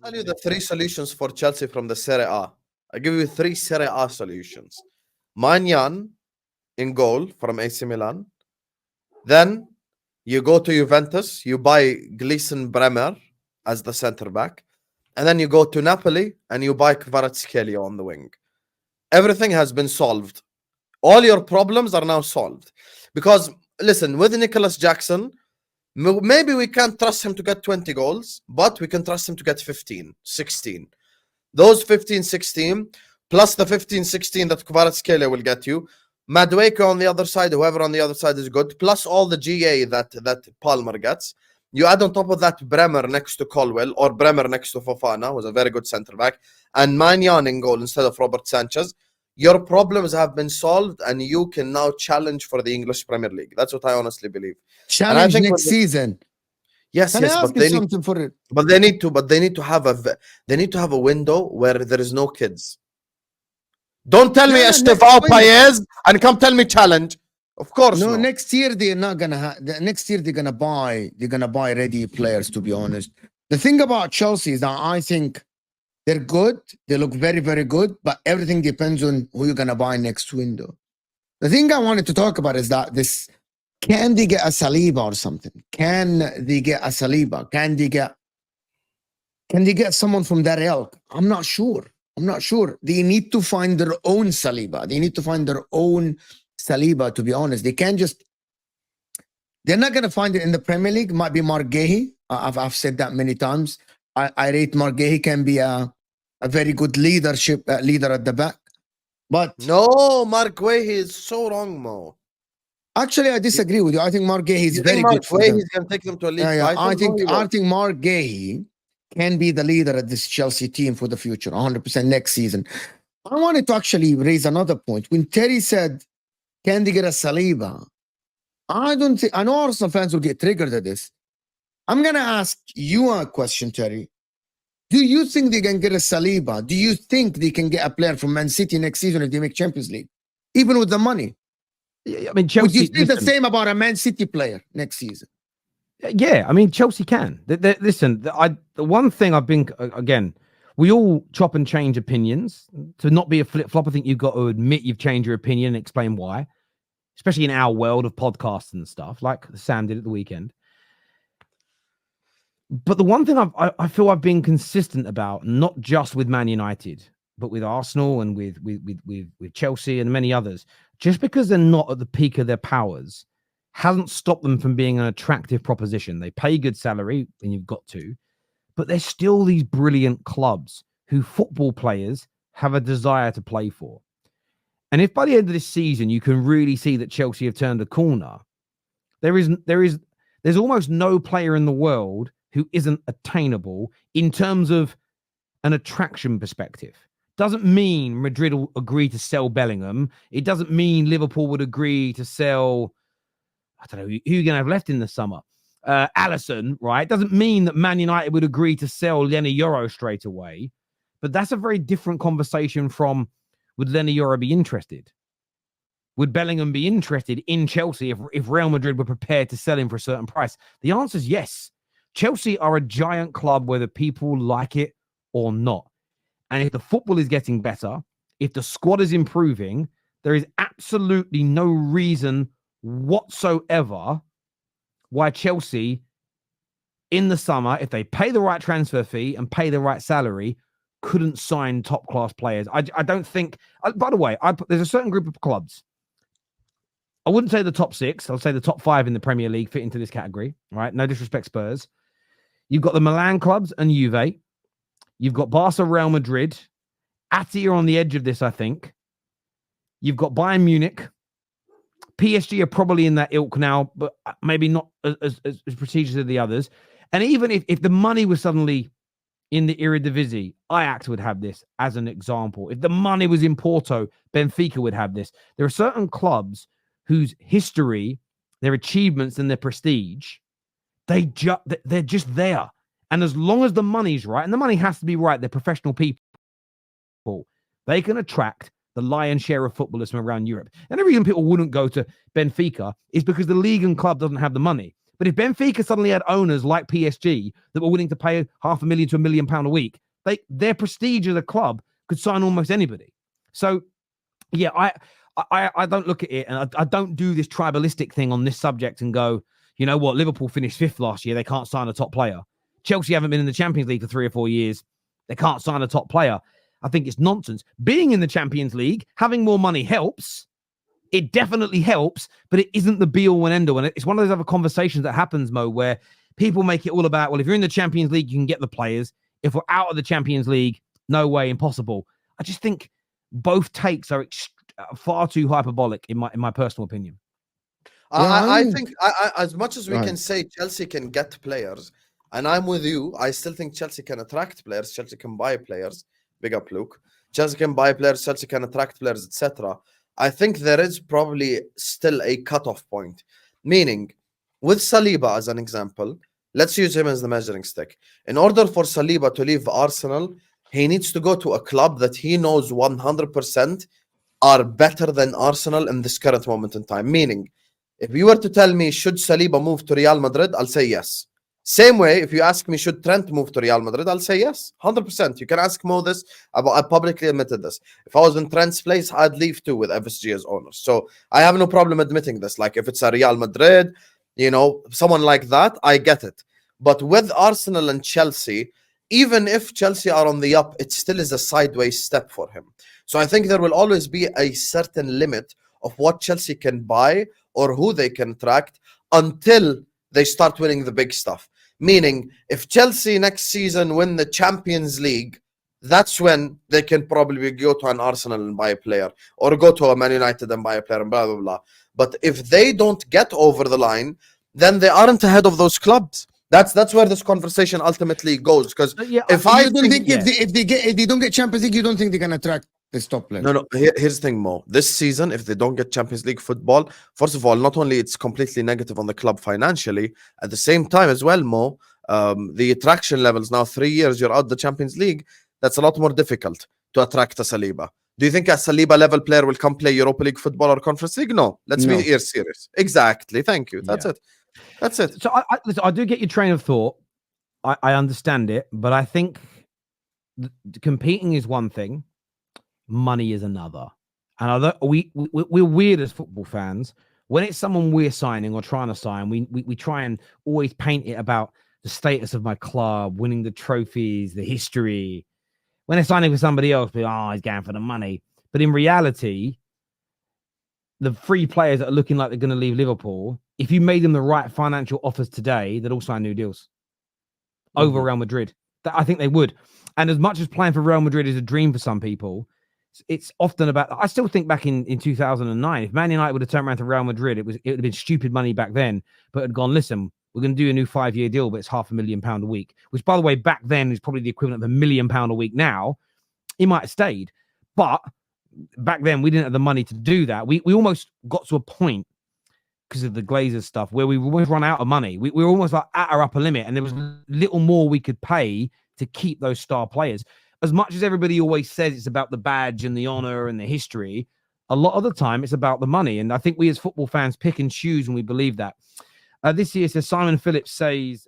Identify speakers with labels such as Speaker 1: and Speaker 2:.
Speaker 1: tell you the three solutions for Chelsea from the Serie A. I give you three Serie A solutions. Magnan in goal from AC Milan. Then you go to Juventus, you buy Gleason Bremer as the center back. And then you go to Napoli and you buy Kvaratskhelia on the wing. Everything has been solved. All your problems are now solved. Because, listen, with Nicholas Jackson, maybe we can't trust him to get 20 goals, but we can trust him to get 15, 16. Those 15, 16, plus the 15, 16 that Kvaratskhelia will get you, Madueke on the other side, whoever on the other side is good, plus all the GA that Palmer gets. You add on top of that Bremer next to Colwell, or Bremer next to Fofana, who's a very good centre-back, and Magnan in goal instead of Robert Sanchez. Your problems have been solved, and you can now challenge for the English Premier League. That's what I honestly believe.
Speaker 2: Challenge next season.
Speaker 1: Yes,
Speaker 2: Can I ask you something for it?
Speaker 1: But they need to have a window where there is no kids. Don't tell me Estevao Paez and come tell me challenge. Of course, no.
Speaker 2: Next year they're not gonna. Next year they're gonna buy ready players. To be honest, the thing about Chelsea is that I think they're good. They look very, very good, but everything depends on who you're gonna buy next window. The thing I wanted to talk about is that this. Can they get a Saliba or something? Can they get a Saliba? Can they get someone from that ilk? I'm not sure. They need to find their own Saliba. They need to find their own Saliba, to be honest. They can't just... They're not going to find it in the Premier League. Might be Mark Gahey. I've said that many times. I rate Mark Gahey can be a very good leader at the back. But...
Speaker 1: No, Mark Gahey is so wrong, Mo.
Speaker 2: Actually, I disagree with you. I think Mark Gahey is very good.
Speaker 1: He's going to take them to a league title.
Speaker 2: I think Mark Gahey can be the leader of this Chelsea team for the future, 100% next season. I wanted to actually raise another point. When Terry said, can they get a Saliba? I know Arsenal fans will get triggered at this. I'm going to ask you a question, Terry. Do you think they can get a Saliba? Do you think they can get a player from Man City next season if they make Champions League? Even with the money?
Speaker 3: I mean, Chelsea.
Speaker 2: Would you think the same about a Man City player next season?
Speaker 3: Yeah, I mean, Chelsea can. Listen, the one thing I've been, again, we all chop and change opinions. To not be a flip-flop, I think you've got to admit you've changed your opinion and explain why, especially in our world of podcasts and stuff, like Sam did at the weekend. But the one thing I feel I've been consistent about, not just with Man United, but with Arsenal and with Chelsea and many others, just because they're not at the peak of their powers hasn't stopped them from being an attractive proposition. They pay good salary, and you've got to, but they're still these brilliant clubs who football players have a desire to play for. And if by the end of this season you can really see that Chelsea have turned a corner, there's almost no player in the world who isn't attainable in terms of an attraction perspective. Doesn't mean Madrid will agree to sell Bellingham. It doesn't mean Liverpool would agree to sell, I don't know, who you're going to have left in the summer. Alisson, right? Doesn't mean that Man United would agree to sell Lenny Yoro straight away. But that's a very different conversation from, would Lenny Yoro be interested? Would Bellingham be interested in Chelsea if Real Madrid were prepared to sell him for a certain price? The answer is yes. Chelsea are a giant club whether people like it or not. And if the football is getting better, if the squad is improving, there is absolutely no reason whatsoever why Chelsea in the summer, if they pay the right transfer fee and pay the right salary, couldn't sign top-class players. I don't think... by the way, there's a certain group of clubs. I wouldn't say the top 6. I'll say the top 5 in the Premier League fit into this category. Right? No disrespect, Spurs. You've got the Milan clubs and Juve. You've got Barca, Real Madrid. Ati are on the edge of this, I think. You've got Bayern Munich. PSG are probably in that ilk now, but maybe not as prestigious as the others. And even if the money was suddenly in the Eredivisie, Ajax would have this as an example. If the money was in Porto, Benfica would have this. There are certain clubs whose history, their achievements and their prestige, they're just there. And as long as the money's right, and the money has to be right, they're professional people, they can attract the lion's share of footballers from around Europe. And the reason people wouldn't go to Benfica is because the league and club doesn't have the money. But if Benfica suddenly had owners like PSG that were willing to pay £500,000 to £1 million a week, their prestige as a club could sign almost anybody. So, yeah, I don't look at it, and I don't do this tribalistic thing on this subject and go, you know what, Liverpool finished 5th last year. They can't sign a top player. Chelsea haven't been in the Champions League for 3 or 4 years. They can't sign a top player. I think it's nonsense. Being in the Champions League, having more money helps. It definitely helps, but it isn't the be-all and end-all. And it's one of those other conversations that happens, Mo, where people make it all about, well, if you're in the Champions League, you can get the players. If we're out of the Champions League, no way, impossible. I just think both takes are far too hyperbolic, in my personal opinion.
Speaker 1: I think as much as we can say Chelsea can get players, and I'm with you, I still think Chelsea can attract players. Chelsea can buy players. Big up, Luke. Chelsea can buy players. Chelsea can attract players, etc. I think there is probably still a cutoff point. Meaning, with Saliba as an example, let's use him as the measuring stick. In order for Saliba to leave Arsenal, he needs to go to a club that he knows 100% are better than Arsenal in this current moment in time. Meaning, if you were to tell me, should Saliba move to Real Madrid, I'll say yes. Same way, if you ask me, should Trent move to Real Madrid, I'll say yes, 100%. You can ask Mo this. I publicly admitted this. If I was in Trent's place, I'd leave too with FSG as owner. So I have no problem admitting this. Like if it's a Real Madrid, you know, someone like that, I get it. But with Arsenal and Chelsea, even if Chelsea are on the up, it still is a sideways step for him. So I think there will always be a certain limit of what Chelsea can buy or who they can attract until they start winning the big stuff. Meaning, if Chelsea next season win the Champions League, that's when they can probably go to an Arsenal and buy a player, or go to a Man United and buy a player, and blah, blah, blah. But if they don't get over the line, then they aren't ahead of those clubs. That's where this conversation ultimately goes. Because if
Speaker 2: they don't get Champions League, you don't think they can attract the top players?
Speaker 1: No. Here's the thing, Mo. This season, if they don't get Champions League football, first of all, not only it's completely negative on the club financially, at the same time as well, Mo, the attraction levels now, 3 years you're out the Champions League, that's a lot more difficult to attract a Saliba. Do you think a Saliba level player will come play Europa League football or Conference League? No. Let's be here serious. Exactly. Thank you. That's it. That's it.
Speaker 3: So listen, I do get your train of thought. I understand it, but I think competing is one thing. Money is another. And although we're weird as football fans, when it's someone we're signing or trying to sign, we try and always paint it about the status of my club, winning the trophies, the history. When they're signing for somebody else, he's going for the money. But in reality, the free players that are looking like they're going to leave Liverpool, if you made them the right financial offers today, they'd all sign new deals over Real Madrid. I think they would. And as much as playing for Real Madrid is a dream for some people, it's often about, I still think back in 2009, if Man United would have turned around to Real Madrid, it would have been stupid money back then, but had gone, listen, we're going to do a new 5-year deal, but it's £500,000 a week, which by the way, back then is probably the equivalent of £1 million a week now. He might have stayed, but back then we didn't have the money to do that. We almost got to a point because of the Glazers stuff where we almost run out of money. We were almost like at our upper limit, and there was little more we could pay to keep those star players. As much as everybody always says it's about the badge and the honor and the history, a lot of the time it's about the money. And I think we as football fans pick and choose when we believe that. This year says Simon Phillips says...